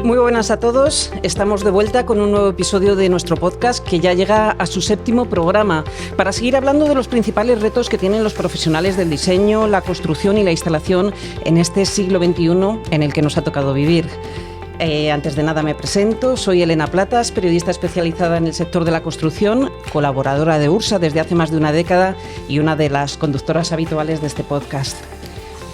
Muy buenas a todos. Estamos de vuelta con un nuevo episodio de nuestro podcast que ya llega a su 7º programa para seguir hablando de los principales retos que tienen los profesionales del diseño, la construcción y la instalación en este siglo XXI en el que nos ha tocado vivir. Antes de nada me presento, soy Elena Platas, periodista especializada en el sector de la construcción, colaboradora de URSA desde hace más de una década y una de las conductoras habituales de este podcast.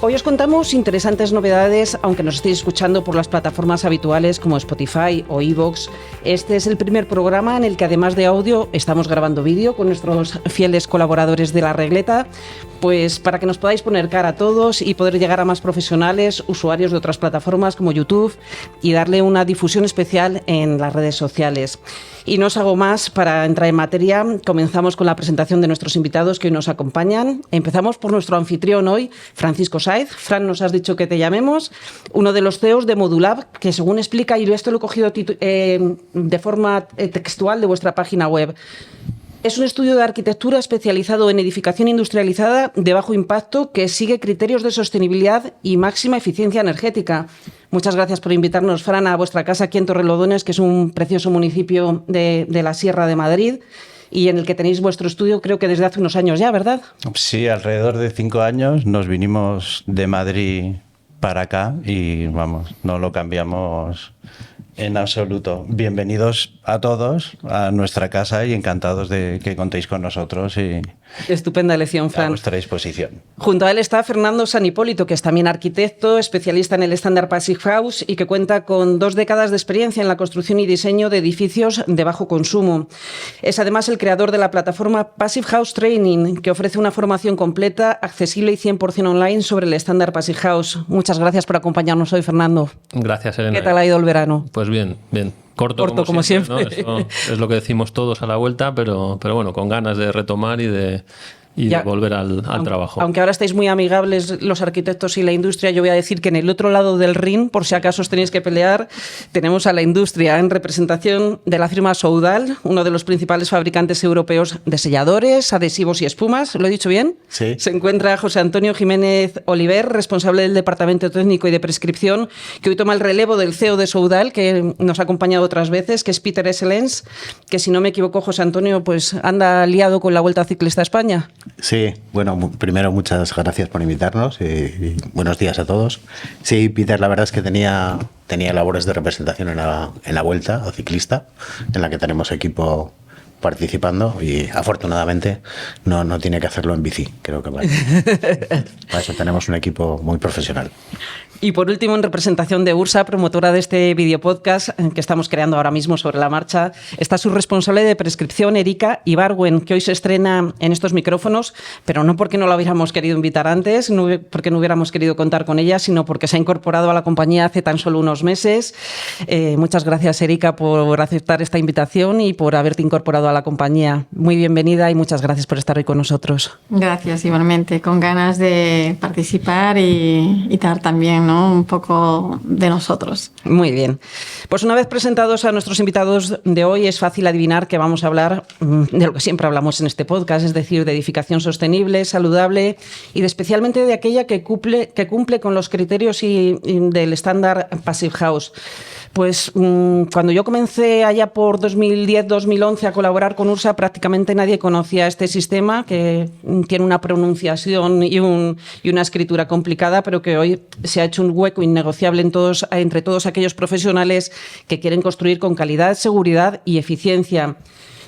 Hoy os contamos interesantes novedades, aunque nos estéis escuchando por las plataformas habituales como Spotify o iVoox. Este es el primer programa en el que, además de audio, estamos grabando vídeo con nuestros fieles colaboradores de La Regleta, pues para que nos podáis poner cara a todos y poder llegar a más profesionales, usuarios de otras plataformas como YouTube y darle una difusión especial en las redes sociales. Y no os hago más para entrar en materia. Comenzamos con la presentación de nuestros invitados que hoy nos acompañan. Empezamos por nuestro anfitrión hoy, Francisco Sáez. Fran, nos has dicho que te llamemos, uno de los CEOs de Modulab, que según explica, y esto lo he cogido de forma textual de vuestra página web, es un estudio de arquitectura especializado en edificación industrializada de bajo impacto que sigue criterios de sostenibilidad y máxima eficiencia energética. Muchas gracias por invitarnos, Fran, a vuestra casa aquí en Torrelodones, que es un precioso municipio de la Sierra de Madrid y en el que tenéis vuestro estudio creo que desde hace unos años ya, ¿verdad? Sí, alrededor de 5 años nos vinimos de Madrid para acá y vamos, no lo cambiamos en absoluto. Bienvenidos a todos a nuestra casa y encantados de que contéis con nosotros y estupenda elección, Fran. A vuestra disposición. Junto a él está Fernando San Hipólito, que es también arquitecto, especialista en el estándar Passive House y que cuenta con 2 décadas de experiencia en la construcción y diseño de edificios de bajo consumo. Es además el creador de la plataforma Passive House Training, que ofrece una formación completa, accesible y 100% online sobre el estándar Passive House. Muchas gracias por acompañarnos hoy, Fernando. Gracias, Elena. ¿Qué tal ha ido el verano? Pues bien. Corto como siempre. ¿No? Eso es lo que decimos todos a la vuelta, pero bueno, con ganas de retomar y de volver al trabajo. Aunque ahora estáis muy amigables los arquitectos y la industria, yo voy a decir que en el otro lado del ring, por si acaso os tenéis que pelear, tenemos a la industria en representación de la firma Soudal, uno de los principales fabricantes europeos de selladores, adhesivos y espumas. ¿Lo he dicho bien? Sí. Se encuentra José Antonio Jiménez Oliver, responsable del Departamento Técnico y de Prescripción, que hoy toma el relevo del CEO de Soudal, que nos ha acompañado otras veces, que es Peter Esselens, que si no me equivoco, José Antonio, pues anda liado con la Vuelta Ciclista a España. Sí, bueno, primero muchas gracias por invitarnos y buenos días a todos. Sí, Peter, la verdad es que tenía labores de representación en la Vuelta Ciclista, en la que tenemos equipo participando y afortunadamente no tiene que hacerlo en bici, creo que para eso tenemos un equipo muy profesional. Y por último, en representación de URSA, promotora de este videopodcast que estamos creando ahora mismo sobre la marcha, está su responsable de prescripción, Erika Ibargüen, que hoy se estrena en estos micrófonos, pero no porque no la hubiéramos querido invitar antes, no porque no hubiéramos querido contar con ella, sino porque se ha incorporado a la compañía hace tan solo unos meses. Muchas gracias, Erika, por aceptar esta invitación y por haberte incorporado a la compañía. Muy bienvenida y muchas gracias por estar hoy con nosotros. Gracias, igualmente, con ganas de participar y dar también, ¿no?, un poco de nosotros. Muy bien. Pues una vez presentados a nuestros invitados de hoy, es fácil adivinar que vamos a hablar de lo que siempre hablamos en este podcast, es decir, de edificación sostenible, saludable y especialmente de aquella que cumple con los criterios del estándar Passive House. Pues cuando yo comencé allá por 2010-2011 a colaborar con URSA, prácticamente nadie conocía este sistema, que tiene una pronunciación y una escritura complicada, pero que hoy se ha hecho un hueco innegociable entre todos aquellos profesionales que quieren construir con calidad, seguridad y eficiencia.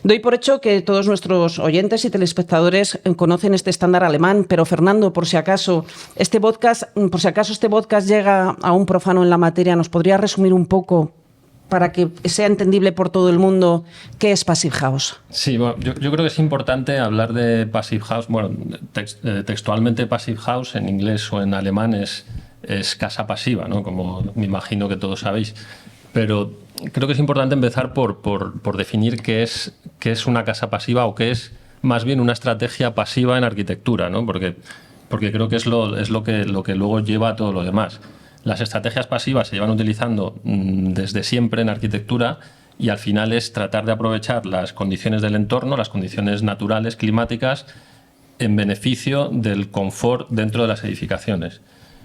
Doy por hecho que todos nuestros oyentes y telespectadores conocen este estándar alemán, pero Fernando, por si acaso este podcast llega a un profano en la materia, ¿nos podría resumir un poco, para que sea entendible por todo el mundo, qué es Passive House? Sí, bueno, yo creo que es importante hablar de Passive House. Bueno, textualmente Passive House en inglés o en alemán es casa pasiva, ¿no?, como me imagino que todos sabéis. Pero creo que es importante empezar por definir qué es una casa pasiva o qué es más bien una estrategia pasiva en arquitectura, ¿no? Porque creo que es lo que luego lleva a todo lo demás. Las estrategias pasivas se llevan utilizando desde siempre en arquitectura y al final es tratar de aprovechar las condiciones del entorno, las condiciones naturales, climáticas, en beneficio del confort dentro de las edificaciones.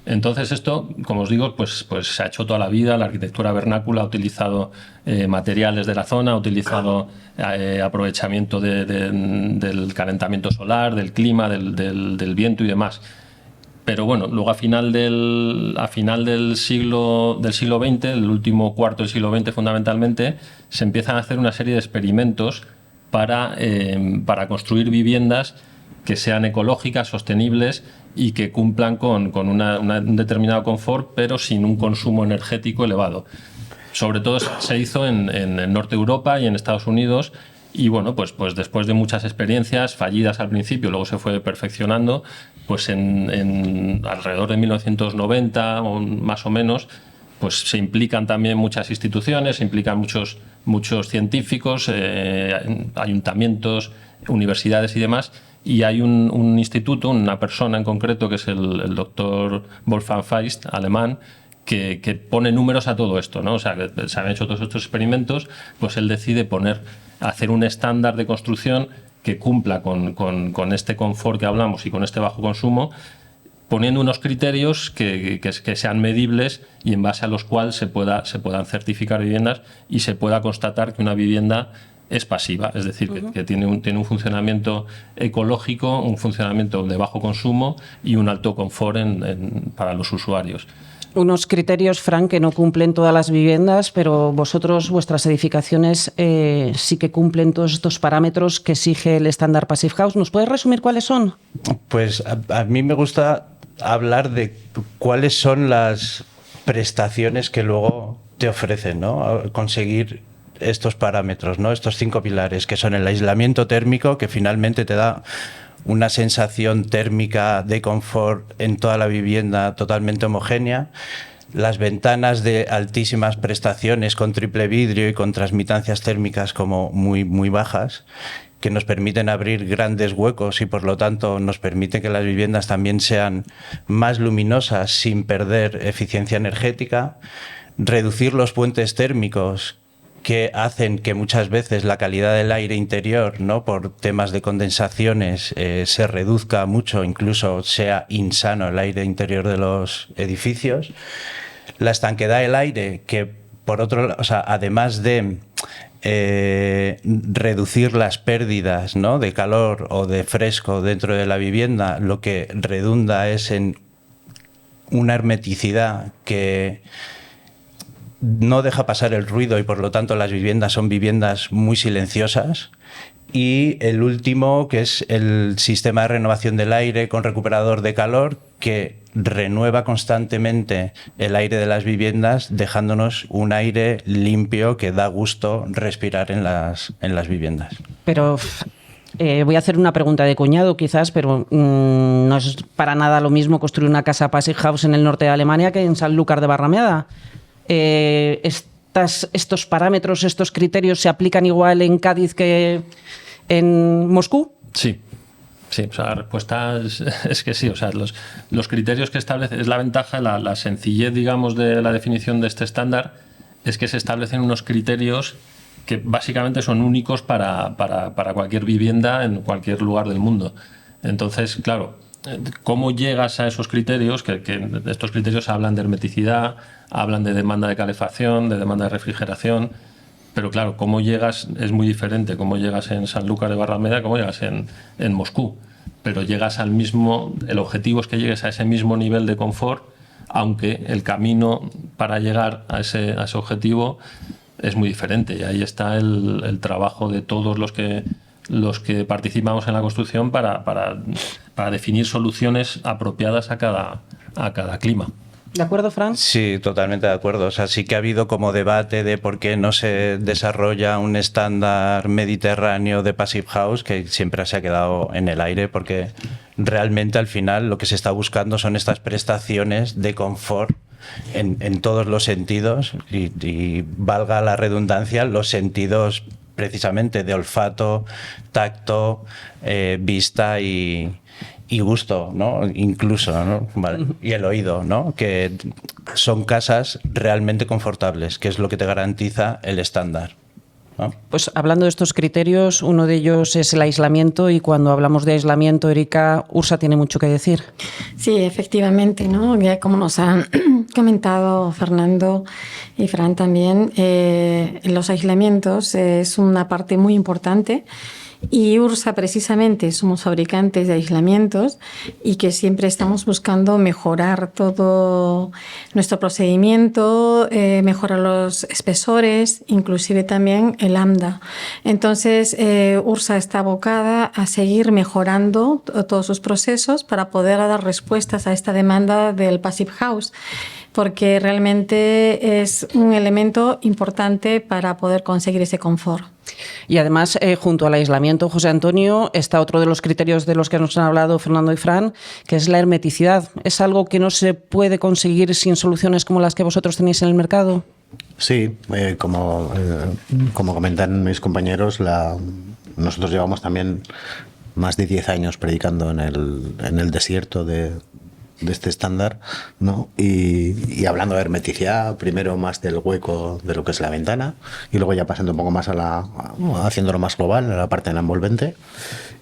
Entonces esto, como os digo, pues se ha hecho toda la vida. La arquitectura vernácula ha utilizado materiales de la zona, ha utilizado aprovechamiento del calentamiento solar, del clima, del viento y demás. Pero bueno, luego a final del siglo XX, el último cuarto del siglo XX fundamentalmente, se empiezan a hacer una serie de experimentos para construir viviendas que sean ecológicas, sostenibles y que cumplan con un determinado confort, pero sin un consumo energético elevado. Sobre todo se hizo en el norte de Europa y en Estados Unidos. Y bueno, pues después de muchas experiencias fallidas al principio, luego se fue perfeccionando, pues en alrededor de 1990 o más o menos, pues se implican también muchas instituciones, se implican muchos científicos, ayuntamientos, universidades y demás. Y hay un instituto, una persona en concreto, que es el doctor Wolfgang Feist, alemán, que pone números a todo esto, ¿no? O sea, que se han hecho todos estos experimentos, pues él decide hacer un estándar de construcción que cumpla con este confort que hablamos y con este bajo consumo, poniendo unos criterios que sean medibles y en base a los cuales se puedan certificar viviendas y se pueda constatar que una vivienda es pasiva, es decir, que tiene un funcionamiento ecológico, un funcionamiento de bajo consumo y un alto confort para los usuarios. Unos criterios, Fran, que no cumplen todas las viviendas, pero vuestras edificaciones sí que cumplen todos estos parámetros que exige el estándar Passive House. ¿Nos puedes resumir cuáles son? Pues a mí me gusta hablar de cuáles son las prestaciones que luego te ofrecen, ¿no? Conseguir estos parámetros, ¿no? Estos 5 pilares, que son el aislamiento térmico, que finalmente te da una sensación térmica de confort en toda la vivienda totalmente homogénea, las ventanas de altísimas prestaciones con triple vidrio y con transmitancias térmicas como muy, muy bajas, que nos permiten abrir grandes huecos y por lo tanto nos permite que las viviendas también sean más luminosas sin perder eficiencia energética, reducir los puentes térmicos que hacen que muchas veces la calidad del aire interior, ¿no?, por temas de condensaciones, se reduzca mucho, incluso sea insano el aire interior de los edificios. La estanquedad del aire, que por otro lado, o sea, además de reducir las pérdidas, ¿no?, de calor o de fresco dentro de la vivienda, lo que redunda es en una hermeticidad que no deja pasar el ruido y por lo tanto las viviendas son viviendas muy silenciosas. Y el último, que es el sistema de renovación del aire con recuperador de calor, que renueva constantemente el aire de las viviendas, dejándonos un aire limpio que da gusto respirar en las viviendas. Pero voy a hacer una pregunta de cuñado quizás, pero no es para nada lo mismo construir una casa Passive House en el norte de Alemania que en Sanlúcar de Barrameda. ¿Estos parámetros, estos criterios se aplican igual en Cádiz que en Moscú? Sí. Sí, o sea, la respuesta es que sí. O sea, los criterios que establece, es la ventaja, la sencillez, digamos, de la definición de este estándar, es que se establecen unos criterios que básicamente son únicos para cualquier vivienda en cualquier lugar del mundo. Entonces, claro, ¿cómo llegas a esos criterios? Que estos criterios hablan de hermeticidad, hablan de demanda de calefacción, de demanda de refrigeración, pero claro, cómo llegas es muy diferente. Cómo llegas en Sanlúcar de Barrameda, cómo llegas en Moscú. Pero llegas al mismo, el objetivo es que llegues a ese mismo nivel de confort, aunque el camino para llegar a ese objetivo es muy diferente. Y ahí está el trabajo de todos los que participamos en la construcción para definir soluciones apropiadas a cada clima. ¿De acuerdo, Fran? Sí, totalmente de acuerdo. O sea, sí que ha habido como debate de por qué no se desarrolla un estándar mediterráneo de Passive House, que siempre se ha quedado en el aire, porque realmente al final lo que se está buscando son estas prestaciones de confort en todos los sentidos y valga la redundancia, los sentidos precisamente de olfato, tacto, vista y gusto, ¿no? Incluso, ¿no? Vale. Y el oído, ¿no? Que son casas realmente confortables, que es lo que te garantiza el estándar. ¿no? Pues hablando de estos criterios, uno de ellos es el aislamiento, y cuando hablamos de aislamiento, Erika, Ursa tiene mucho que decir. Sí, efectivamente, ¿no? Ya como nos han comentado Fernando y Fran también, los aislamientos es una parte muy importante. Y Ursa, precisamente, somos fabricantes de aislamientos y que siempre estamos buscando mejorar todo nuestro procedimiento, mejorar los espesores, inclusive también el lambda. Entonces, Ursa está abocada a seguir mejorando todos sus procesos para poder dar respuestas a esta demanda del Passive House, porque realmente es un elemento importante para poder conseguir ese confort. Y además, junto al aislamiento, José Antonio, está otro de los criterios de los que nos han hablado Fernando y Fran, que es la hermeticidad. ¿Es algo que no se puede conseguir sin soluciones como las que vosotros tenéis en el mercado? Sí, como comentan mis compañeros, nosotros llevamos también más de 10 años predicando en el desierto de este estándar, ¿no? Y hablando de hermeticidad, primero más del hueco de lo que es la ventana, y luego ya pasando un poco más haciéndolo más global, a la parte de la envolvente.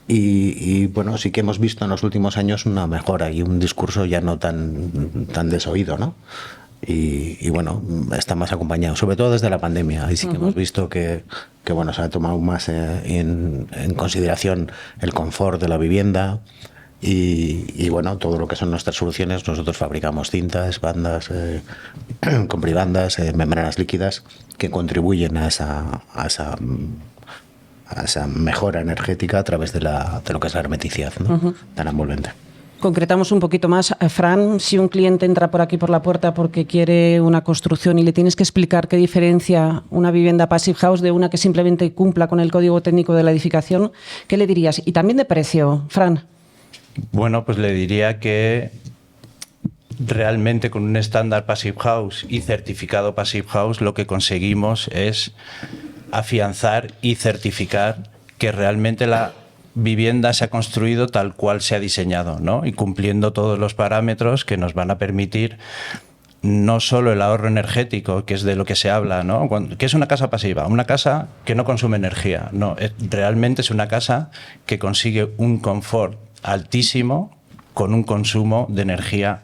Y bueno, sí que hemos visto en los últimos años una mejora y un discurso ya no tan desoído, ¿no? Y bueno, está más acompañado, sobre todo desde la pandemia. Ahí sí que hemos visto que bueno, se ha tomado más en consideración el confort de la vivienda. Y bueno, todo lo que son nuestras soluciones, nosotros fabricamos cintas, bandas, compribandas, membranas líquidas que contribuyen a esa mejora energética a través de lo que es la hermeticidad, ¿no? Tan envolvente. Concretamos un poquito más. Fran, si un cliente entra por aquí por la puerta porque quiere una construcción y le tienes que explicar qué diferencia una vivienda Passive House de una que simplemente cumpla con el código técnico de la edificación, ¿qué le dirías? Y también de precio, Fran. Bueno, pues le diría que realmente con un estándar Passive House y certificado Passive House lo que conseguimos es afianzar y certificar que realmente la vivienda se ha construido tal cual se ha diseñado, ¿no? Y cumpliendo todos los parámetros que nos van a permitir no solo el ahorro energético, que es de lo que se habla, ¿no? ¿Qué es una casa pasiva? Una casa que no consume energía. No, realmente es una casa que consigue un confort altísimo con un consumo de energía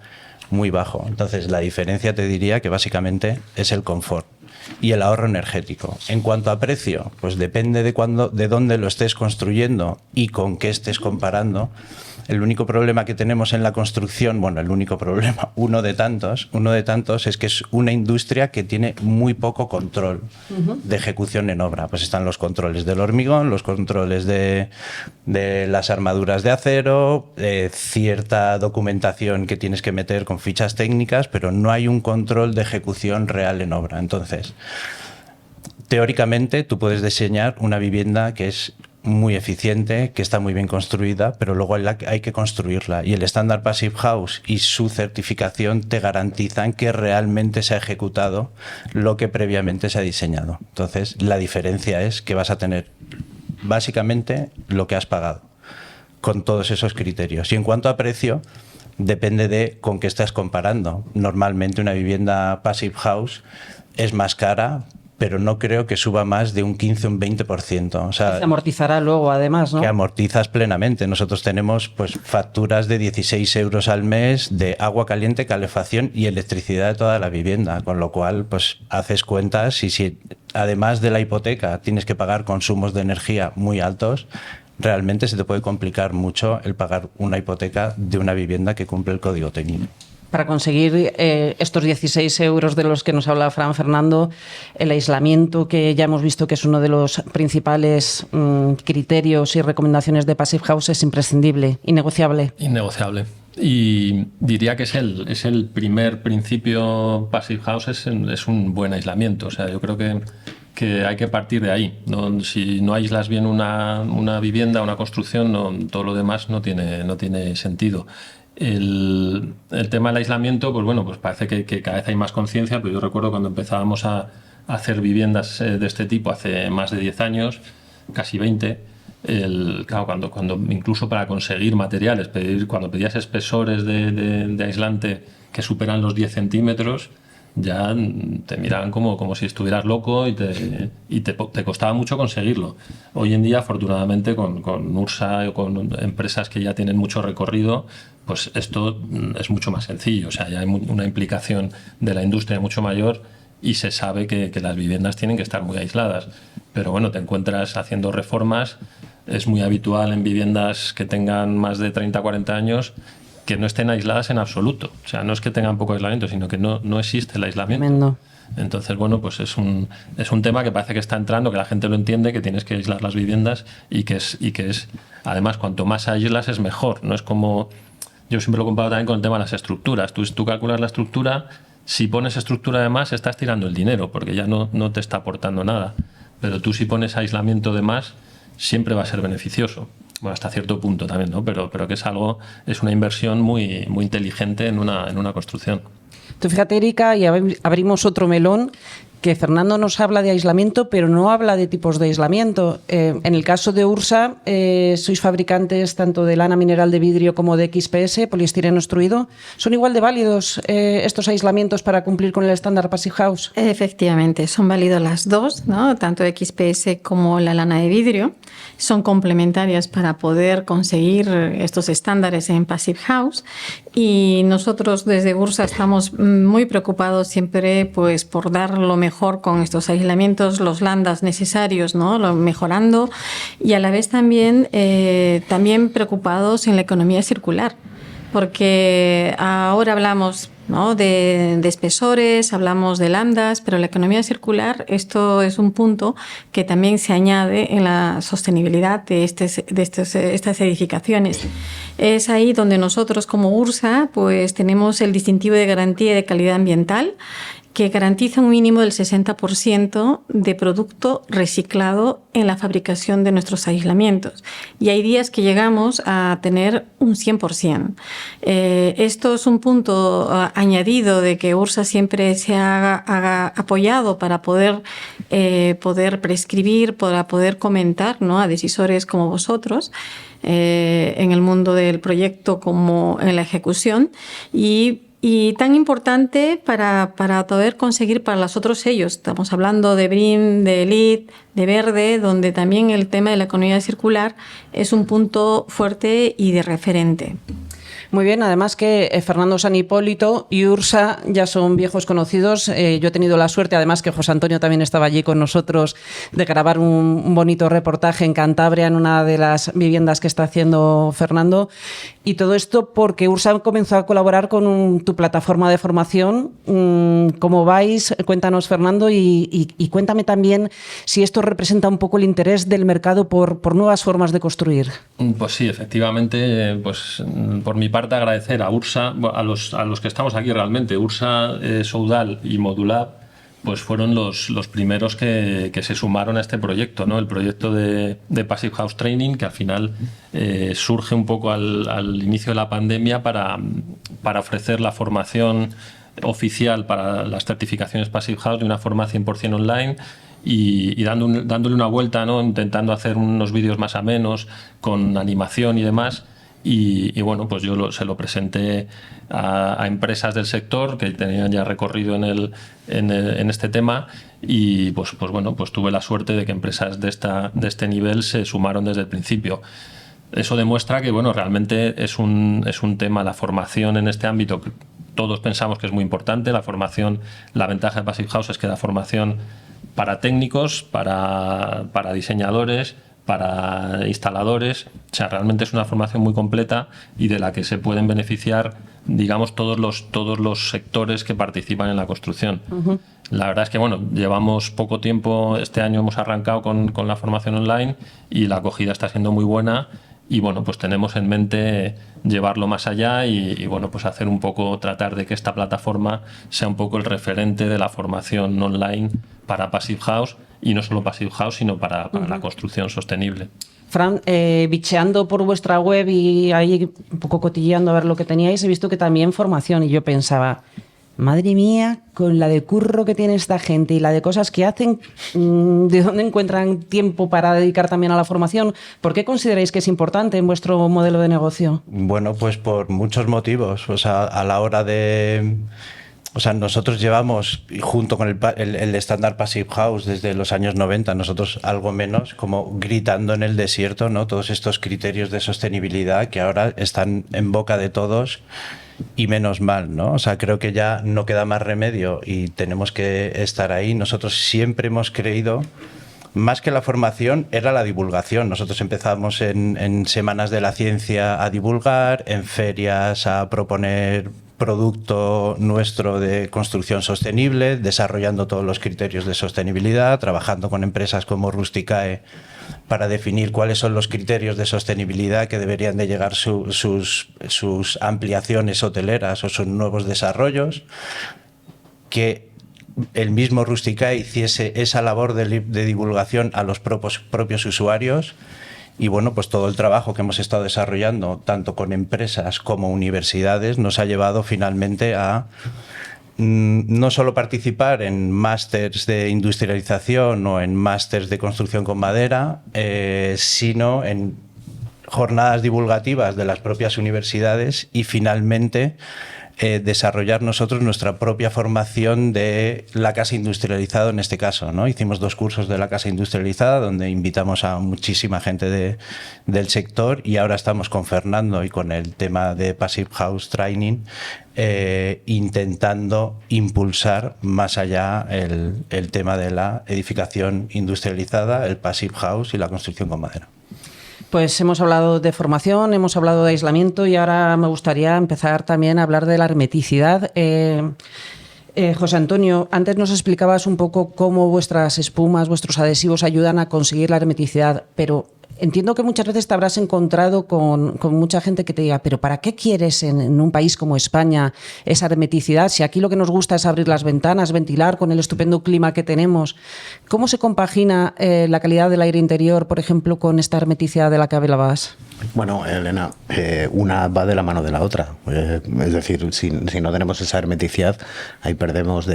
muy bajo. Entonces, la diferencia te diría que básicamente es el confort y el ahorro energético. En cuanto a precio, pues depende de dónde lo estés construyendo y con qué estés comparando. El único problema que tenemos en la construcción, bueno, el único problema, uno de tantos, es que es una industria que tiene muy poco control de ejecución en obra. Pues están los controles del hormigón, los controles de las armaduras de acero, cierta documentación que tienes que meter con fichas técnicas, pero no hay un control de ejecución real en obra. Entonces, teóricamente, tú puedes diseñar una vivienda que es muy eficiente, que está muy bien construida, pero luego hay que construirla. Y el estándar Passive House y su certificación te garantizan que realmente se ha ejecutado lo que previamente se ha diseñado. Entonces, la diferencia es que vas a tener básicamente lo que has pagado con todos esos criterios. Y en cuanto a precio, depende de con qué estás comparando. Normalmente una vivienda Passive House es más cara, pero no creo que suba más de un 15 o un 20%. O sea, se amortizará luego, además, ¿no? Que amortizas plenamente. Nosotros tenemos pues facturas de 16 euros al mes de agua caliente, calefacción y electricidad de toda la vivienda, con lo cual pues haces cuentas y si además de la hipoteca tienes que pagar consumos de energía muy altos, realmente se te puede complicar mucho el pagar una hipoteca de una vivienda que cumple el código técnico. Para conseguir estos 16 euros de los que nos habla Fernando, el aislamiento, que ya hemos visto que es uno de los principales criterios y recomendaciones de Passive House, es imprescindible, innegociable. Innegociable. Y diría que es el primer principio Passive House, es un buen aislamiento. O sea, yo creo que hay que partir de ahí. ¿No? Si no aíslas bien una vivienda, una construcción, todo lo demás no tiene sentido. El tema del aislamiento, pues bueno, pues parece que cada vez hay más conciencia, pero yo recuerdo cuando empezábamos a hacer viviendas de este tipo hace más de 10 años, casi 20, claro, cuando incluso para conseguir materiales, cuando pedías espesores de aislante que superan los 10 centímetros, ya te miraban como si estuvieras loco y te costaba mucho conseguirlo. Hoy en día, afortunadamente, con Ursa o con empresas que ya tienen mucho recorrido, pues esto es mucho más sencillo. O sea, ya hay una implicación de la industria mucho mayor y se sabe que las viviendas tienen que estar muy aisladas. Pero bueno, te encuentras haciendo reformas. Es muy habitual en viviendas que tengan más de 30 o 40 años que no estén aisladas en absoluto. O sea, no es que tengan poco aislamiento, sino que no existe el aislamiento. Tremendo. Entonces, bueno, pues es un tema que parece que está entrando, que la gente lo entiende, que tienes que aislar las viviendas y que es además, cuanto más aíslas es mejor. No es como, yo siempre lo comparo también con el tema de las estructuras. Tú calculas la estructura, si pones estructura de más estás tirando el dinero, porque ya no te está aportando nada. Pero tú si pones aislamiento de más, siempre va a ser beneficioso. Bueno, hasta cierto punto también, ¿no? Pero que es una inversión muy, muy inteligente en una construcción. Tú fíjate, Erika, y abrimos otro melón, que Fernando nos habla de aislamiento, pero no habla de tipos de aislamiento. En el caso de Ursa, sois fabricantes tanto de lana mineral de vidrio como de XPS, poliestireno extruido. ¿Son igual de válidos estos aislamientos para cumplir con el estándar Passive House? Efectivamente, son válidos las dos, ¿no? Tanto XPS como la lana de vidrio. Son complementarias para poder conseguir estos estándares en Passive House. Y nosotros desde Ursa estamos muy preocupados siempre pues, por dar lo mejor con estos aislamientos, los landas necesarios, ¿no? Mejorando, y a la vez también preocupados en la economía circular, porque ahora hablamos, ¿no? de espesores, hablamos de landas, pero la economía circular, esto es un punto que también se añade en la sostenibilidad de estas edificaciones. Es ahí donde nosotros como Ursa pues tenemos el distintivo de garantía de calidad ambiental, que garantiza un mínimo del 60% de producto reciclado en la fabricación de nuestros aislamientos. Y hay días que llegamos a tener un 100%. Esto es un punto añadido de que Ursa siempre se ha apoyado para poder prescribir, para poder comentar, ¿no? A decisores como vosotros, en el mundo del proyecto como en la ejecución. Y tan importante para poder conseguir para los otros sellos. Estamos hablando de BREEAM, de LEED, de Verde, donde también el tema de la economía circular es un punto fuerte y de referente. Muy bien, además que Fernando San Hipólito y Ursa ya son viejos conocidos. Yo he tenido la suerte, además que José Antonio también estaba allí con nosotros, de grabar un bonito reportaje en Cantabria, en una de las viviendas que está haciendo Fernando. Y todo esto porque Ursa comenzó a colaborar con tu plataforma de formación. ¿Cómo vais? Cuéntanos, Fernando, y cuéntame también si esto representa un poco el interés del mercado por nuevas formas de construir. Pues sí, efectivamente, pues por mi parte agradecer a Ursa, a los que estamos aquí realmente. Ursa, Soudal y Modulab pues fueron los primeros que se sumaron a este proyecto, ¿no? El proyecto de Passive House Training, que al final surge un poco al inicio de la pandemia para ofrecer la formación oficial para las certificaciones Passive House de una forma 100% online. Y dándole una vuelta, ¿no? Intentando hacer unos vídeos más amenos, con animación y demás. Y bueno, pues yo se lo presenté a empresas del sector que tenían ya recorrido en este tema, y pues bueno, pues tuve la suerte de que empresas de este nivel se sumaron desde el principio. Eso demuestra que bueno, realmente es un tema, la formación en este ámbito, que todos pensamos que es muy importante. La formación, la ventaja de Passive House es que da formación para técnicos, para diseñadores, para instaladores. O sea, realmente es una formación muy completa y de la que se pueden beneficiar, digamos, todos los sectores que participan en la construcción. Uh-huh. La verdad es que bueno, llevamos poco tiempo, este año hemos arrancado con la formación online y la acogida está siendo muy buena. Y bueno, pues tenemos en mente llevarlo más allá y bueno, pues hacer un poco, tratar de que esta plataforma sea un poco el referente de la formación online para Passive House, y no solo Passive House, sino para la construcción sostenible. Fran, bicheando por vuestra web y ahí un poco cotilleando a ver lo que teníais, he visto que también formación, y yo pensaba, madre mía, con la de curro que tiene esta gente y la de cosas que hacen, ¿de dónde encuentran tiempo para dedicar también a la formación? ¿Por qué consideráis que es importante en vuestro modelo de negocio? Bueno, pues por muchos motivos. O sea, a la hora de O sea, nosotros llevamos, junto con el estándar Passive House desde los años 90, nosotros algo menos, como gritando en el desierto, ¿no? Todos estos criterios de sostenibilidad que ahora están en boca de todos y menos mal, ¿no? O sea, creo que ya no queda más remedio y tenemos que estar ahí. Nosotros siempre hemos creído, más que la formación, era la divulgación. Nosotros empezamos en Semanas de la Ciencia a divulgar, en ferias a proponer producto nuestro de construcción sostenible, desarrollando todos los criterios de sostenibilidad, trabajando con empresas como Rusticae para definir cuáles son los criterios de sostenibilidad que deberían de llegar sus ampliaciones hoteleras o sus nuevos desarrollos, que el mismo Rusticae hiciese esa labor de divulgación a los propios usuarios. Y bueno, pues todo el trabajo que hemos estado desarrollando, tanto con empresas como universidades, nos ha llevado finalmente a no solo participar en másters de industrialización o en másters de construcción con madera, sino en jornadas divulgativas de las propias universidades y finalmente desarrollar nosotros nuestra propia formación de la casa industrializada en este caso, ¿no? Hicimos 2 cursos de la casa industrializada donde invitamos a muchísima gente del sector y ahora estamos con Fernando y con el tema de Passive House Training intentando impulsar más allá el tema de la edificación industrializada, el Passive House y la construcción con madera. Pues hemos hablado de formación, hemos hablado de aislamiento y ahora me gustaría empezar también a hablar de la hermeticidad. José Antonio, antes nos explicabas un poco cómo vuestras espumas, vuestros adhesivos ayudan a conseguir la hermeticidad, pero entiendo que muchas veces te habrás encontrado con mucha gente que te diga, pero ¿para qué quieres en un país como España esa hermeticidad? Si aquí lo que nos gusta es abrir las ventanas, ventilar con el estupendo clima que tenemos. ¿Cómo se compagina la calidad del aire interior, por ejemplo, con esta hermeticidad de la que hablabas? Bueno, Elena, una va de la mano de la otra. Es decir, si no tenemos esa hermeticidad, ahí perdemos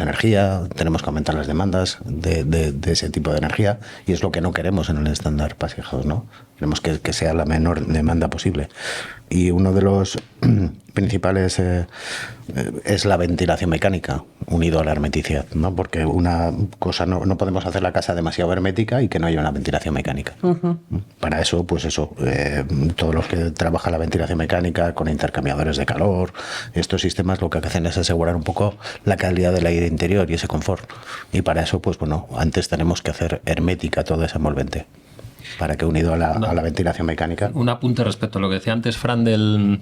energía, tenemos que aumentar las demandas de ese tipo de energía y es lo que no queremos en el estándar Passive House, ¿no? Queremos que sea la menor demanda posible. Y uno de los principales es la ventilación mecánica, unido a la hermeticidad, ¿no? Porque una cosa no podemos hacer la casa demasiado hermética y que no haya una ventilación mecánica. Uh-huh. Para eso, pues eso, todos los que trabajan la ventilación mecánica con intercambiadores de calor, estos sistemas lo que hacen es asegurar un poco la calidad del aire interior y ese confort. Y para eso, pues bueno, antes tenemos que hacer hermética toda esa envolvente, para que unido a la ventilación mecánica. Un apunte respecto a lo que decía antes Fran del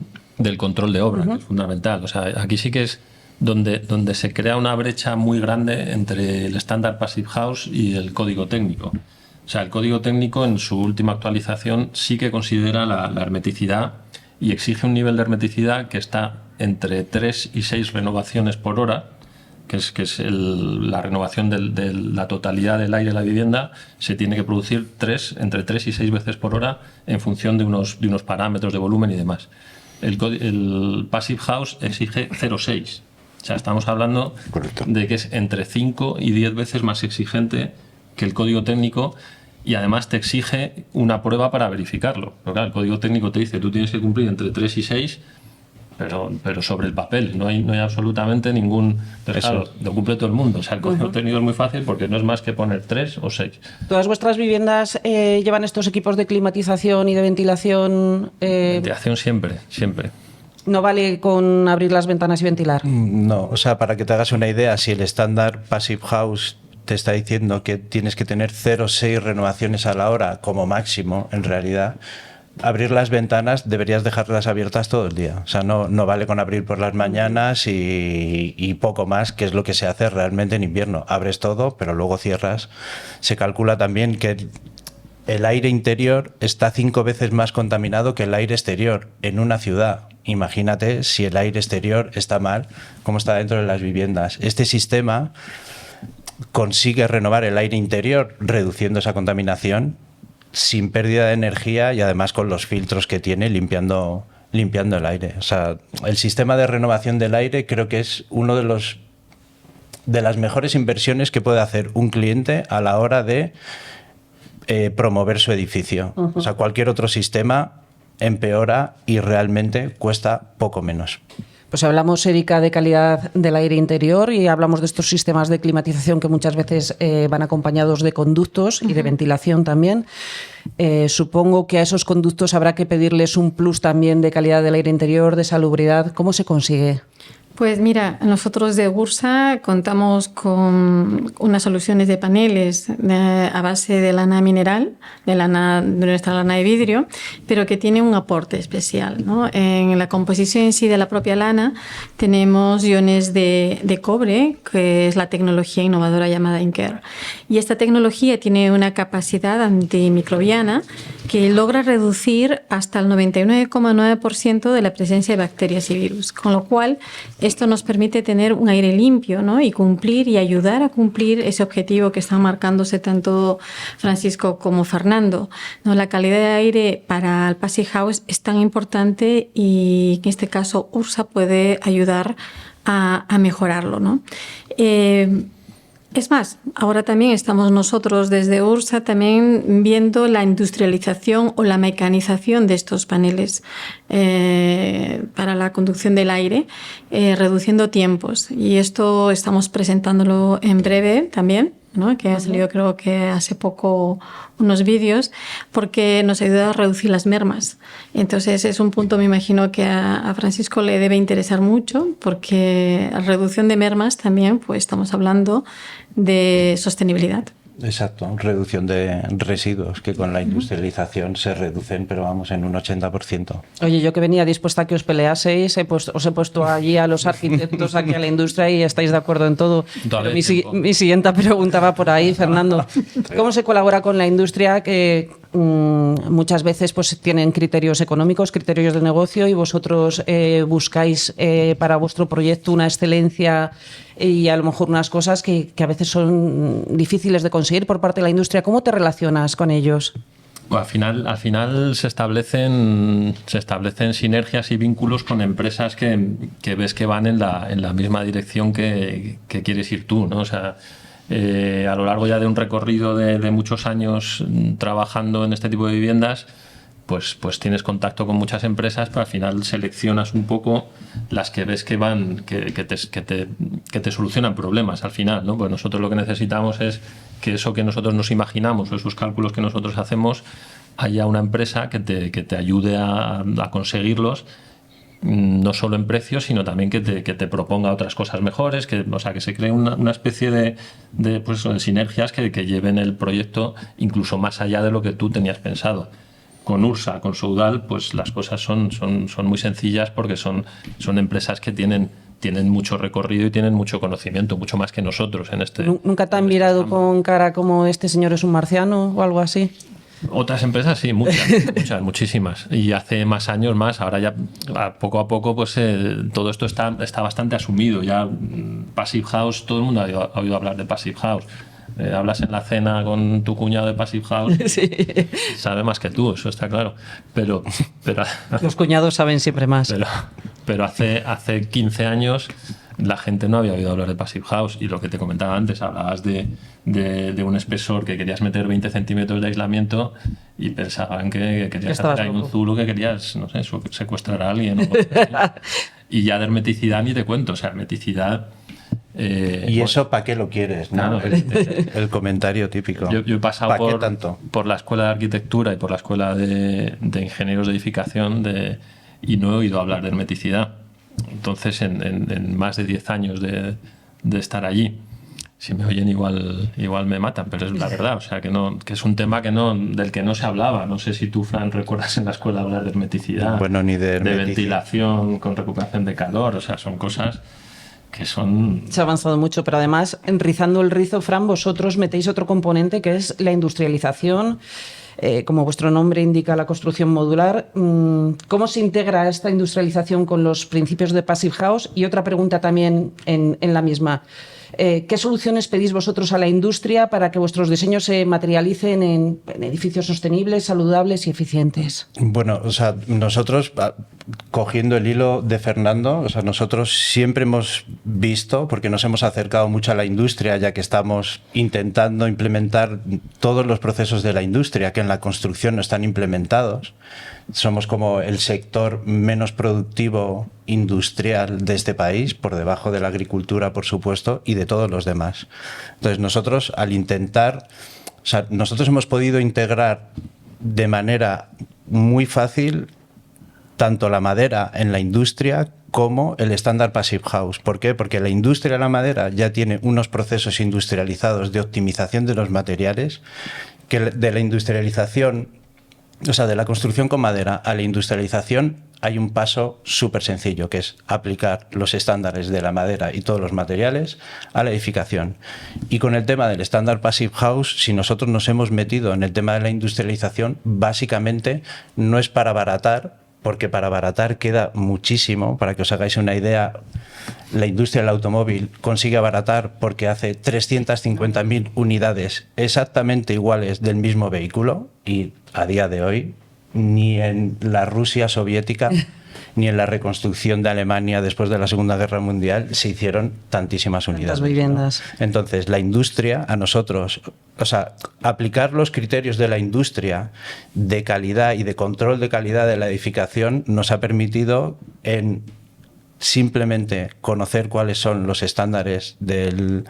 control de obra, que es fundamental. O sea, aquí sí que es donde se crea una brecha muy grande entre el estándar Passive House y el código técnico. O sea, el código técnico en su última actualización sí que considera la hermeticidad y exige un nivel de hermeticidad que está entre 3 y 6 renovaciones por hora, que es la renovación de la totalidad del aire de la vivienda, se tiene que producir entre 3 y 6 veces por hora en función de unos parámetros de volumen y demás. El Passive House exige 0,6. O sea, estamos hablando Correcto. De que es entre 5 y 10 veces más exigente que el código técnico y además te exige una prueba para verificarlo. Porque claro, el código técnico te dice tú tienes que cumplir entre 3 y 6, pero sobre el papel no hay absolutamente ningún... Claro, lo cumple todo el mundo. O sea, el código técnico es muy fácil porque no es más que poner 3 o 6. ¿Todas vuestras viviendas llevan estos equipos de climatización y de ventilación? Ventilación siempre. ¿No vale con abrir las ventanas y ventilar? No, o sea, para que te hagas una idea, si el estándar Passive House te está diciendo que tienes que tener 0,6 renovaciones a la hora como máximo, en realidad... Abrir las ventanas deberías dejarlas abiertas todo el día. O sea, no vale con abrir por las mañanas y poco más, que es lo que se hace realmente en invierno. Abres todo, pero luego cierras. Se calcula también que el aire interior está 5 veces más contaminado que el aire exterior en una ciudad. Imagínate si el aire exterior está mal, cómo está dentro de las viviendas. Este sistema consigue renovar el aire interior reduciendo esa contaminación sin pérdida de energía y además con los filtros que tiene limpiando el aire. O sea, el sistema de renovación del aire creo que es uno de las mejores inversiones que puede hacer un cliente a la hora de promover su edificio. Uh-huh. O sea, cualquier otro sistema empeora y realmente cuesta poco menos. Pues hablamos, Erika, de calidad del aire interior y hablamos de estos sistemas de climatización que muchas veces van acompañados de conductos y de ventilación también. Supongo que a esos conductos habrá que pedirles un plus también de calidad del aire interior, de salubridad. ¿Cómo se consigue? Pues mira, nosotros de Ursa contamos con unas soluciones de paneles a base de lana mineral, de nuestra lana de vidrio, pero que tiene un aporte especial, ¿no? En la composición en sí de la propia lana tenemos iones de cobre, que es la tecnología innovadora llamada Inker. Y esta tecnología tiene una capacidad antimicrobiana que logra reducir hasta el 99,9% de la presencia de bacterias y virus, con lo cual esto nos permite tener un aire limpio, ¿no? Y cumplir y ayudar a cumplir ese objetivo que están marcándose tanto Francisco como Fernando, ¿no? La calidad de aire para el Passive House es tan importante y en este caso Ursa puede ayudar a mejorarlo, ¿no? Es más, ahora también estamos nosotros desde Ursa también viendo la industrialización o la mecanización de estos paneles para la conducción del aire, reduciendo tiempos. Y esto estamos presentándolo en breve también, ¿no? Que ha salido creo que hace poco unos vídeos, porque nos ayuda a reducir las mermas. Entonces es un punto, me imagino, que a Francisco le debe interesar mucho, porque la reducción de mermas también, pues estamos hablando de sostenibilidad. Exacto, reducción de residuos que con la industrialización se reducen, pero vamos, en un 80%. Oye, yo que venía dispuesta a que os peleaseis, os he puesto allí a los arquitectos, aquí a la industria y estáis de acuerdo en todo. Pero mi siguiente pregunta va por ahí, Fernando. ¿Cómo se colabora con la industria que muchas veces pues tienen criterios económicos, criterios de negocio y vosotros buscáis para vuestro proyecto una excelencia y a lo mejor unas cosas que a veces son difíciles de conseguir por parte de la industria? ¿Cómo te relacionas con ellos? Bueno, al final se establecen sinergias y vínculos con empresas que ves que van en la misma dirección que quieres ir tú, ¿no? O sea, a lo largo ya de un recorrido de muchos años trabajando en este tipo de viviendas, pues tienes contacto con muchas empresas, pero al final seleccionas un poco las que ves que van, que te solucionan problemas al final, ¿no? Pues nosotros lo que necesitamos es que eso que nosotros nos imaginamos o esos cálculos que nosotros hacemos, haya una empresa que te ayude a conseguirlos, no solo en precios, sino también que te proponga otras cosas mejores, o sea, que se cree una especie de sinergias que lleven el proyecto incluso más allá de lo que tú tenías pensado. Con Ursa, con Soudal, pues las cosas son muy sencillas porque son empresas que tienen mucho recorrido y tienen mucho conocimiento, mucho más que nosotros en este. ¿Nunca te han mirado con cara como este señor es un marciano o algo así? Otras empresas sí, muchísimas. Y hace más años más, ahora ya poco a poco pues todo esto está bastante asumido. Ya Passive House, todo el mundo ha oído hablar de Passive House. Hablas en la cena con tu cuñado de Passive House, sí. Sabe más que tú, eso está claro. Pero los cuñados saben siempre más. Pero hace 15 años la gente no había oído hablar de Passive House, y lo que te comentaba antes, hablabas de un espesor que querías meter 20 centímetros de aislamiento y pensaban que querías hacer ahí un zulo, que querías, no sé, secuestrar a alguien. Y ya de hermeticidad ni te cuento, o sea, hermeticidad. ¿Y eso para qué lo quieres? ¿No? Claro, el comentario típico. Yo he pasado por la escuela de arquitectura y por la escuela de ingenieros de edificación y no he oído hablar de hermeticidad. Entonces, en más de 10 años de estar allí, si me oyen igual me matan, pero es la verdad. O sea, que es un tema del que no se hablaba. No sé si tú, Fran, recuerdas en la escuela hablar de hermeticidad. Bueno, ni de ventilación con recuperación de calor. O sea, son cosas que son... Se ha avanzado mucho, pero además, rizando el rizo, Fran, vosotros metéis otro componente que es la industrialización. Como vuestro nombre indica, la construcción modular. ¿Cómo se integra esta industrialización con los principios de Passive House? Y otra pregunta también en la misma. ¿Qué soluciones pedís vosotros a la industria para que vuestros diseños se materialicen en edificios sostenibles, saludables y eficientes? Bueno, o sea, nosotros, cogiendo el hilo de Fernando, o sea, nosotros siempre hemos visto, porque nos hemos acercado mucho a la industria, ya que estamos intentando implementar todos los procesos de la industria que en la construcción no están implementados. somos como el sector menos productivo industrial de este país, por debajo de la agricultura, por supuesto, y de todos los demás. Entonces nosotros, al intentar, o sea, nosotros hemos podido integrar de manera muy fácil tanto la madera en la industria como el estándar Passive House. ¿Por qué? Porque la industria de la madera ya tiene unos procesos industrializados de optimización de los materiales, que de la industrialización, o sea, de la construcción con madera a la industrialización hay un paso súper sencillo, que es aplicar los estándares de la madera y todos los materiales a la edificación. Y con el tema del estándar Passive House, si nosotros nos hemos metido en el tema de la industrialización, básicamente no es para abaratar, porque para abaratar queda muchísimo. Para que os hagáis una idea, la industria del automóvil consigue abaratar porque hace 350.000 unidades exactamente iguales del mismo vehículo, y a día de hoy ni en la Rusia soviética ni en la reconstrucción de Alemania después de la Segunda Guerra Mundial se hicieron tantísimas unidades. Las viviendas. ¿No? Entonces, la industria, a nosotros, o sea, aplicar los criterios de la industria de calidad y de control de calidad de la edificación nos ha permitido en simplemente conocer cuáles son los estándares del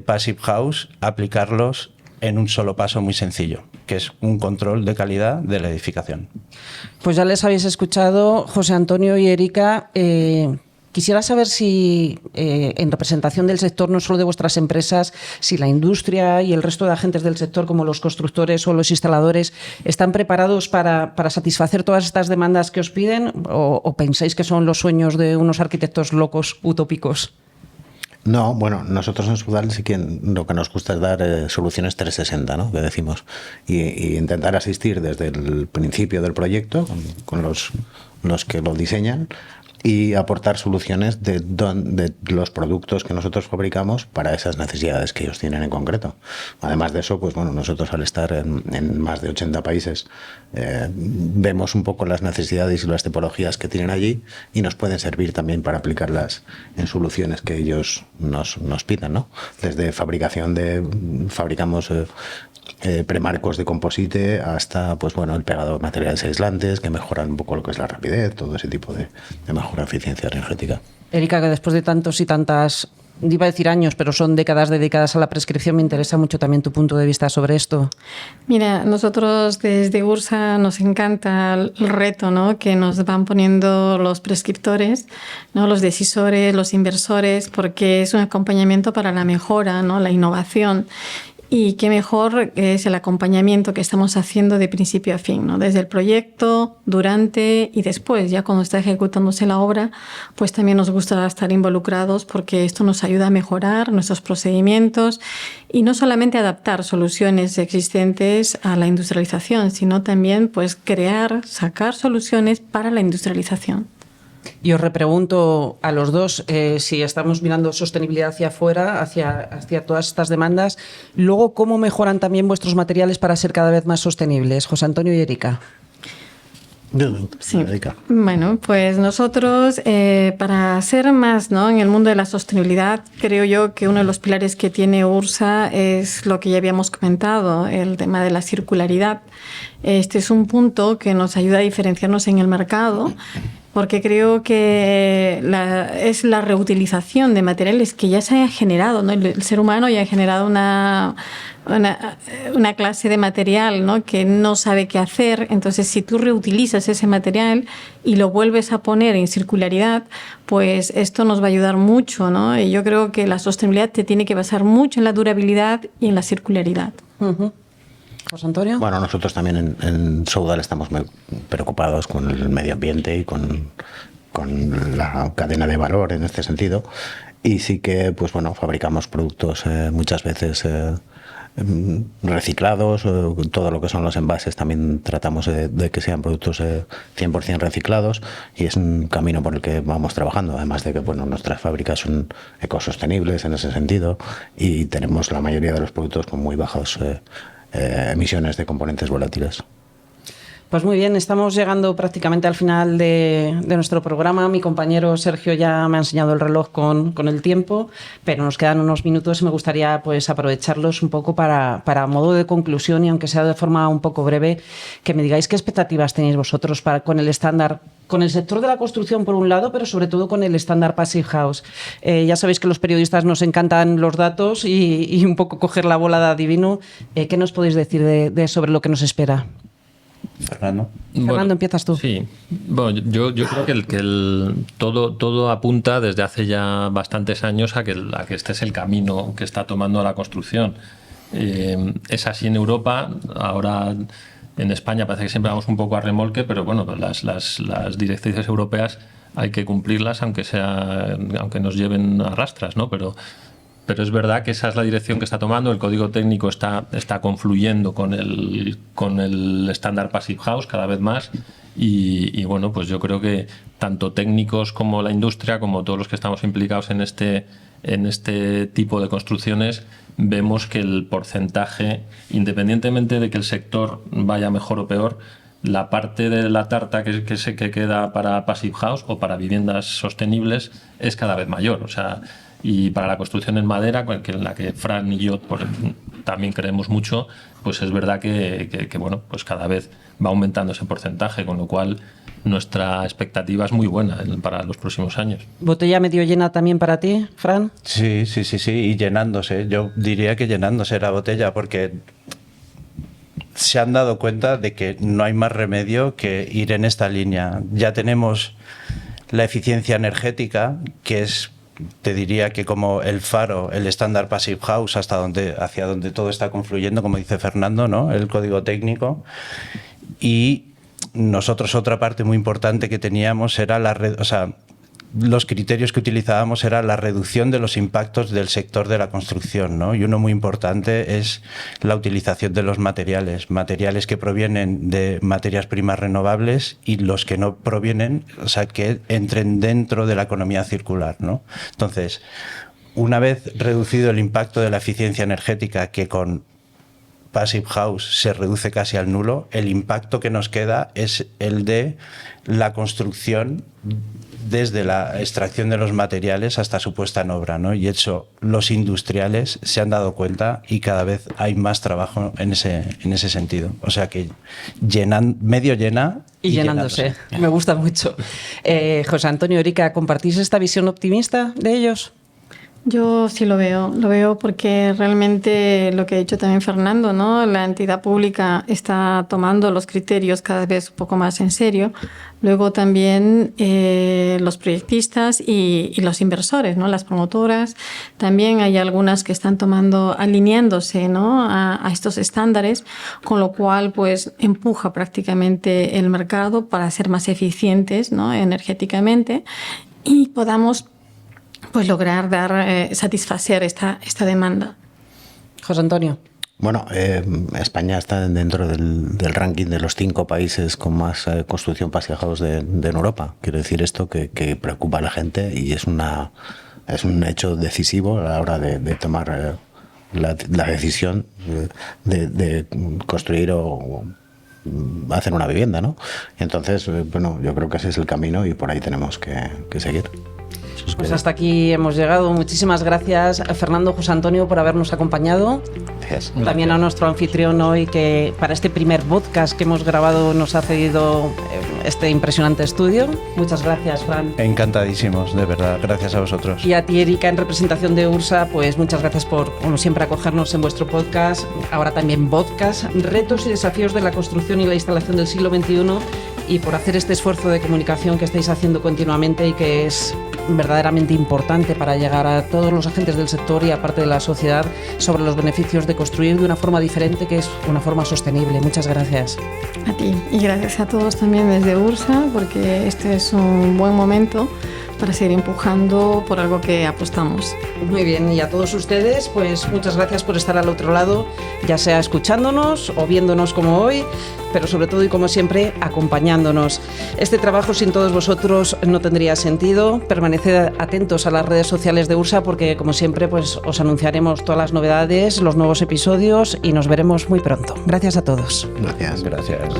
Passive House, aplicarlos en un solo paso muy sencillo, que es un control de calidad de la edificación. Pues ya les habéis escuchado, José Antonio y Erika. Quisiera saber si, en representación del sector, no solo de vuestras empresas, si la industria y el resto de agentes del sector, como los constructores o los instaladores, están preparados para satisfacer todas estas demandas que os piden, o pensáis que son los sueños de unos arquitectos locos, utópicos. No, bueno, nosotros en Sudal sí que lo que nos gusta es dar soluciones 360, ¿no? Que decimos, y intentar asistir desde el principio del proyecto con los que lo diseñan, y aportar soluciones de los productos que nosotros fabricamos para esas necesidades que ellos tienen en concreto. Además de eso, pues bueno, nosotros al estar en más de 80 países vemos un poco las necesidades y las tipologías que tienen allí, y nos pueden servir también para aplicarlas en soluciones que ellos nos pidan, ¿no? Desde fabricamos premarcos de composite hasta, pues bueno, el pegado de materiales aislantes que mejoran un poco lo que es la rapidez, todo ese tipo de mejora de eficiencia energética. Erika, que después de tantos y tantas, iba a decir años, pero son décadas dedicadas a la prescripción, me interesa mucho también tu punto de vista sobre esto. Mira, nosotros desde Ursa nos encanta el reto, ¿no?, que nos van poniendo los prescriptores, ¿no?, los decisores, los inversores, porque es un acompañamiento para la mejora, ¿no?, la innovación. Y qué mejor es el acompañamiento que estamos haciendo de principio a fin, ¿no? Desde el proyecto, durante y después, ya cuando está ejecutándose la obra, pues también nos gusta estar involucrados, porque esto nos ayuda a mejorar nuestros procedimientos y no solamente adaptar soluciones existentes a la industrialización, sino también pues sacar soluciones para la industrialización. Y os repregunto a los dos si estamos mirando sostenibilidad hacia afuera, hacia todas estas demandas. Luego, ¿cómo mejoran también vuestros materiales para ser cada vez más sostenibles? José Antonio y Erika. Sí. Bueno, pues nosotros, para ser más, ¿no?, en el mundo de la sostenibilidad, creo yo que uno de los pilares que tiene Ursa es lo que ya habíamos comentado, el tema de la circularidad. Este es un punto que nos ayuda a diferenciarnos en el mercado, porque creo que es la reutilización de materiales que ya se haya generado, ¿no? El ser humano ya ha generado una clase de material, ¿no?, que no sabe qué hacer. Entonces, si tú reutilizas ese material y lo vuelves a poner en circularidad, pues esto nos va a ayudar mucho, ¿no? Y yo creo que la sostenibilidad te tiene que basar mucho en la durabilidad y en la circularidad. Uh-huh. José Antonio. Bueno, nosotros también en Soudal estamos muy preocupados con el medio ambiente y con la cadena de valor en este sentido, y sí que, pues bueno, fabricamos productos muchas veces reciclados. Todo lo que son los envases también tratamos de que sean productos 100% reciclados, y es un camino por el que vamos trabajando, además de que, bueno, nuestras fábricas son ecosostenibles en ese sentido, y tenemos la mayoría de los productos con muy bajas emisiones de componentes volátiles. Pues muy bien, estamos llegando prácticamente al final de nuestro programa. Mi compañero Sergio ya me ha enseñado el reloj con el tiempo, pero nos quedan unos minutos y me gustaría pues aprovecharlos un poco para modo de conclusión, y aunque sea de forma un poco breve, que me digáis qué expectativas tenéis vosotros con el estándar, con el sector de la construcción por un lado, pero sobre todo con el estándar Passive House. Ya sabéis que los periodistas nos encantan los datos y un poco coger la bola de adivino. ¿Qué nos podéis decir sobre lo que nos espera? Fernando. Fernando, empiezas tú. Sí, bueno, yo creo que todo apunta desde hace ya bastantes años a que este es el camino que está tomando la construcción. Es así en Europa, ahora en España parece que siempre vamos un poco a remolque, pero bueno, las directrices europeas hay que cumplirlas, aunque nos lleven a rastras, ¿no? Pero es verdad que esa es la dirección que está tomando. El código técnico está confluyendo con el estándar Passive House cada vez más, y bueno, pues yo creo que tanto técnicos como la industria, como todos los que estamos implicados en este tipo de construcciones, vemos que el porcentaje, independientemente de que el sector vaya mejor o peor, la parte de la tarta que queda para Passive House o para viviendas sostenibles es cada vez mayor. O sea, y para la construcción en madera, en la que Fran y yo también creemos mucho, pues es verdad que bueno, pues cada vez va aumentando ese porcentaje, con lo cual nuestra expectativa es muy buena para los próximos años. ¿Botella medio llena también para ti, Fran? Sí, y llenándose. Yo diría que llenándose la botella, porque se han dado cuenta de que no hay más remedio que ir en esta línea. Ya tenemos la eficiencia energética, que es, te diría que como el faro, el estándar Passive House, hacia donde todo está confluyendo, como dice Fernando, ¿no? El código técnico. Y nosotros, otra parte muy importante que teníamos era los criterios que utilizábamos era la reducción de los impactos del sector de la construcción, ¿no? Y uno muy importante es la utilización de los materiales que provienen de materias primas renovables y los que no provienen, o sea, que entren dentro de la economía circular, ¿no? Entonces, una vez reducido el impacto de la eficiencia energética, que con Passive House se reduce casi al nulo, el impacto que nos queda es el de la construcción desde la extracción de los materiales hasta su puesta en obra, ¿no? Y eso los industriales se han dado cuenta y cada vez hay más trabajo en ese sentido. O sea que medio llena y llenándose. Me gusta mucho. José Antonio, Erika, ¿compartís esta visión optimista de ellos? Yo sí lo veo porque realmente lo que ha dicho también Fernando, ¿no? La entidad pública está tomando los criterios cada vez un poco más en serio. Luego también los proyectistas y los inversores, ¿no? Las promotoras. También hay algunas que están alineándose, ¿no? a estos estándares, con lo cual pues empuja prácticamente el mercado para ser más eficientes, ¿no? Energéticamente, y podamos pues lograr satisfacer esta demanda. José Antonio. Bueno, España está dentro del ranking de los 5 países con más construcción Passive House de Europa. Quiero decir esto que preocupa a la gente y es un hecho decisivo a la hora de tomar la decisión de construir o hacer una vivienda, ¿no? Y entonces, bueno, yo creo que ese es el camino y por ahí tenemos que seguir. Pues hasta aquí hemos llegado. Muchísimas gracias a Fernando, José Antonio, por habernos acompañado. Gracias. También a nuestro anfitrión hoy, que para este primer podcast que hemos grabado nos ha cedido este impresionante estudio. Muchas gracias, Fran. Encantadísimos, de verdad. Gracias a vosotros. Y a ti, Erika, en representación de URSA, pues muchas gracias por, como siempre, acogernos en vuestro podcast. Ahora también podcast, retos y desafíos de la construcción y la instalación del siglo XXI, y por hacer este esfuerzo de comunicación que estáis haciendo continuamente y que es verdaderamente importante para llegar a todos los agentes del sector y a parte de la sociedad sobre los beneficios de construir de una forma diferente, que es una forma sostenible. Muchas gracias. A ti, y gracias a todos también desde URSA, porque este es un buen momento para seguir empujando por algo que apostamos. Muy bien, y a todos ustedes, pues muchas gracias por estar al otro lado, ya sea escuchándonos o viéndonos como hoy, pero sobre todo y como siempre, acompañándonos. Este trabajo sin todos vosotros no tendría sentido. Permaneced atentos a las redes sociales de URSA, porque como siempre, pues os anunciaremos todas las novedades, los nuevos episodios, y nos veremos muy pronto. Gracias a todos. Gracias. Gracias.